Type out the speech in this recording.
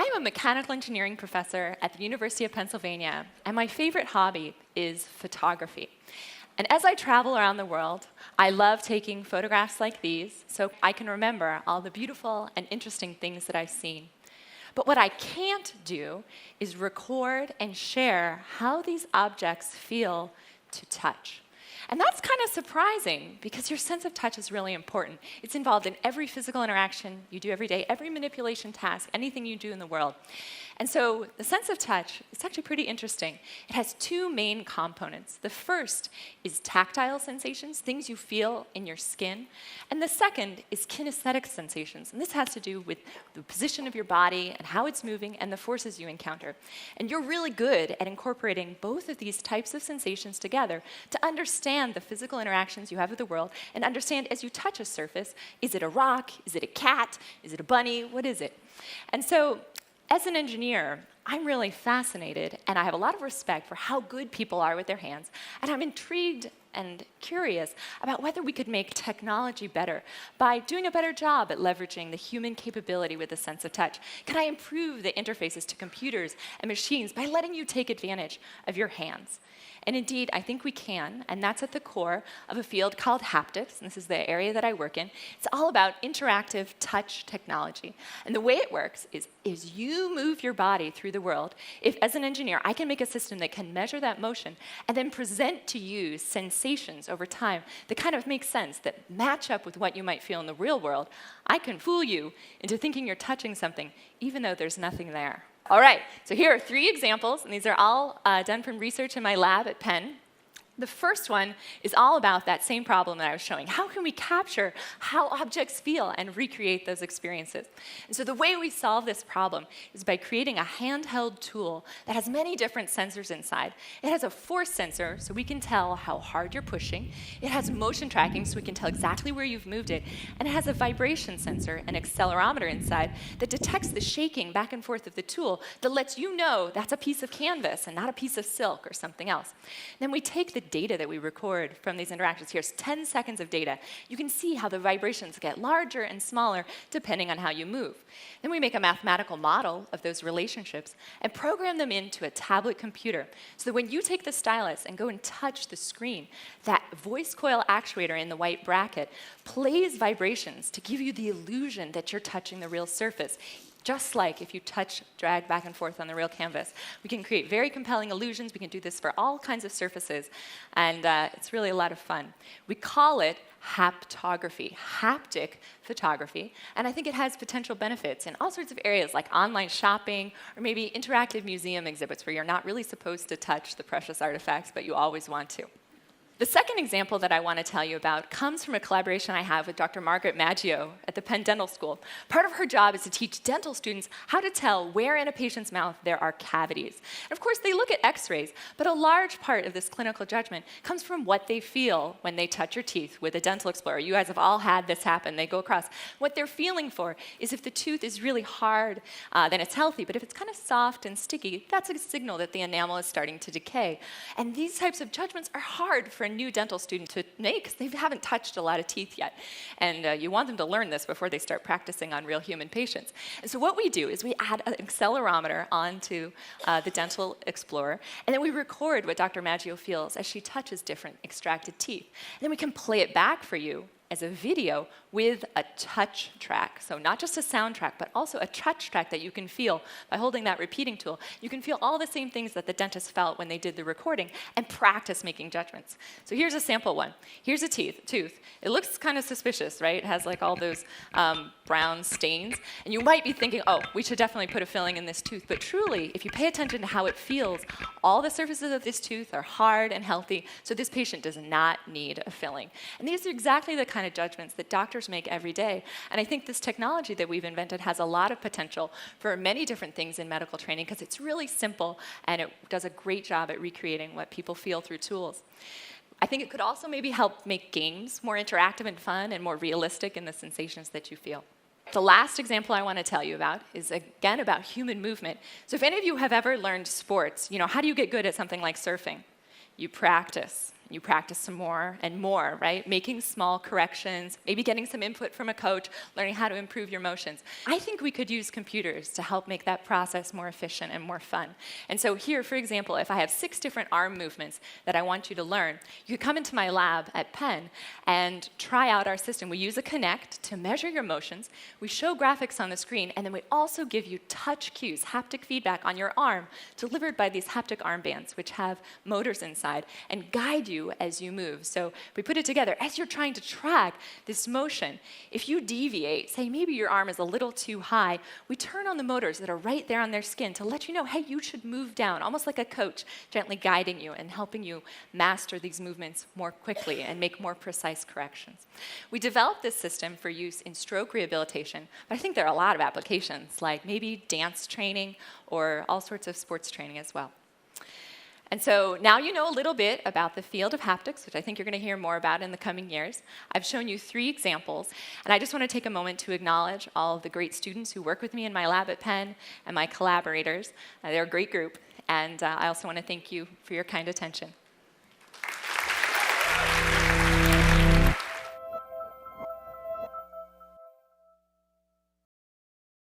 I'm a mechanical engineering professor at the University of Pennsylvania, and my favorite hobby is photography. And as I travel around the world, I love taking photographs like these so I can remember all the beautiful and interesting things that I've seen. But what I can't do is record and share how these objects feel to touch. And that's kind of surprising because your sense of touch is really important. It's involved in every physical interaction you do every day, every manipulation task, anything you do in the world. And so the sense of touch is actually pretty interesting. It has two main components. The first is tactile sensations, things you feel in your skin. And the second is kinesthetic sensations. And this has to do with the position of your body and how it's moving and the forces you encounter. And you're really good at incorporating both of these types of sensations together to understand the physical interactions you have with the world and understand as you touch a surface, is it a rock? Is it a cat? Is it a bunny? What is it? And so as an engineer, I'm really fascinated, and I have a lot of respect for how good people are with their hands, and I'm intrigued and curious about whether we could make technology better by doing a better job at leveraging the human capability with the sense of touch. Can I improve the interfaces to computers and machines by letting you take advantage of your hands? And indeed, I think we can, and that's at the core of a field called haptics, and this is the area that I work in. It's all about interactive touch technology. And the way it works is you move your body through the world. If, as an engineer, I can make a system that can measure that motion and then present to you sensations over time that kind of make sense, that match up with what you might feel in the real world, I can fool you into thinking you're touching something, even though there's nothing there. All right, so here are 3 examples, and these are all done from research in my lab at Penn. The first one is all about that same problem that I was showing. How can we capture how objects feel and recreate those experiences? And so the way we solve this problem is by creating a handheld tool that has many different sensors inside. It has a force sensor, so we can tell how hard you're pushing. It has motion tracking, so we can tell exactly where you've moved it. And it has a vibration sensor, an accelerometer inside, that detects the shaking back and forth of the tool that lets you know that's a piece of canvas and not a piece of silk or something else. Then we take the data that we record from these interactions. Here's 10 seconds of data. You can see how the vibrations get larger and smaller depending on how you move. Then we make a mathematical model of those relationships and program them into a tablet computer so that when you take the stylus and go and touch the screen, that voice coil actuator in the white bracket plays vibrations to give you the illusion that you're touching the real surface. Just like if you drag back and forth on the real canvas. We can create very compelling illusions. We can do this for all kinds of surfaces, and it's really a lot of fun. We call it haptography, haptic photography, and I think it has potential benefits in all sorts of areas like online shopping or maybe interactive museum exhibits where you're not really supposed to touch the precious artifacts, but you always want to. The second example that I want to tell you about comes from a collaboration I have with Dr. Margaret Maggio at the Penn Dental School. Part of her job is to teach dental students how to tell where in a patient's mouth there are cavities. And of course, they look at x-rays, but a large part of this clinical judgment comes from what they feel when they touch your teeth with a dental explorer. You guys have all had this happen. They go across. What they're feeling for is if the tooth is really hard, then it's healthy, but if it's kind of soft and sticky, that's a signal that the enamel is starting to decay. And these types of judgments are hard for a new dental student to make because they haven't touched a lot of teeth yet. And you want them to learn this before they start practicing on real human patients. And so what we do is we add an accelerometer onto the dental explorer, and then we record what Dr. Maggio feels as she touches different extracted teeth. And then we can play it back for you as a video with a touch track. So not just a sound track, but also a touch track that you can feel by holding that repeating tool. You can feel all the same things that the dentist felt when they did the recording and practice making judgments. So here's a sample one. Here's a tooth. It looks kind of suspicious, right? It has like all those brown stains. And you might be thinking, oh, we should definitely put a filling in this tooth. But truly, if you pay attention to how it feels, all the surfaces of this tooth are hard and healthy, so this patient does not need a filling. And these are exactly the kind of judgments that doctors make every day. And I think this technology that we've invented has a lot of potential for many different things in medical training because it's really simple and it does a great job at recreating what people feel through tools. I think it could also maybe help make games more interactive and fun and more realistic in the sensations that you feel. The last example I want to tell you about is, again, about human movement. So if any of you have ever learned sports, how do you get good at something like surfing? You practice. You practice some more and more, right? Making small corrections, maybe getting some input from a coach, learning how to improve your motions. I think we could use computers to help make that process more efficient and more fun. And so here, for example, if I have 6 different arm movements that I want you to learn, you could come into my lab at Penn and try out our system. We use a Kinect to measure your motions. We show graphics on the screen, and then we also give you touch cues, haptic feedback on your arm, delivered by these haptic armbands, which have motors inside, and guide you as you move. So we put it together. As you're trying to track this motion, if you deviate, say maybe your arm is a little too high, we turn on the motors that are right there on their skin to let you know, hey, you should move down, almost like a coach gently guiding you and helping you master these movements more quickly and make more precise corrections. We developed this system for use in stroke rehabilitation, but I think there are a lot of applications, like maybe dance training or all sorts of sports training as well. And so now you know a little bit about the field of haptics, which I think you're going to hear more about in the coming years. I've shown you 3 examples, and I just want to take a moment to acknowledge all of the great students who work with me in my lab at Penn and my collaborators. They're a great group, and I also want to thank you for your kind attention.